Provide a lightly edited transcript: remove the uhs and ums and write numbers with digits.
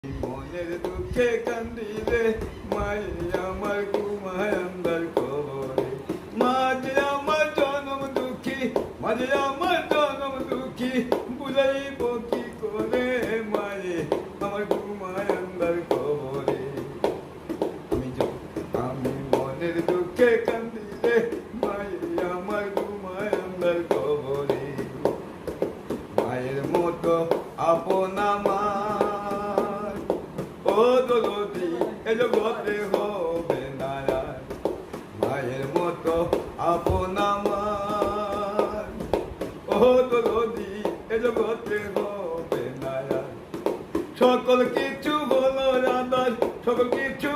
মনের দুঃখে কান্দিলে মাই আমার ঘুমায় আন্দার কবরে। মাঝে আমার জনম দুঃখী, মাঝে আমার জনম দুঃখী, বুঝাইব কি করে মায়ে আমার ঘুমায় আন্দার কবরে। আমি মনের দুঃখে কান্দিলে মাই আমার ঘুমায় আন্দার কবরে। মায়ের মতো আপন আমার ও দরদি এ জগতে হবে না আর। মায়ের মতো আপন আমার ও দরদি এ জগতে হবে না আর। সকল কিছু হলো আদার, সকল কিছু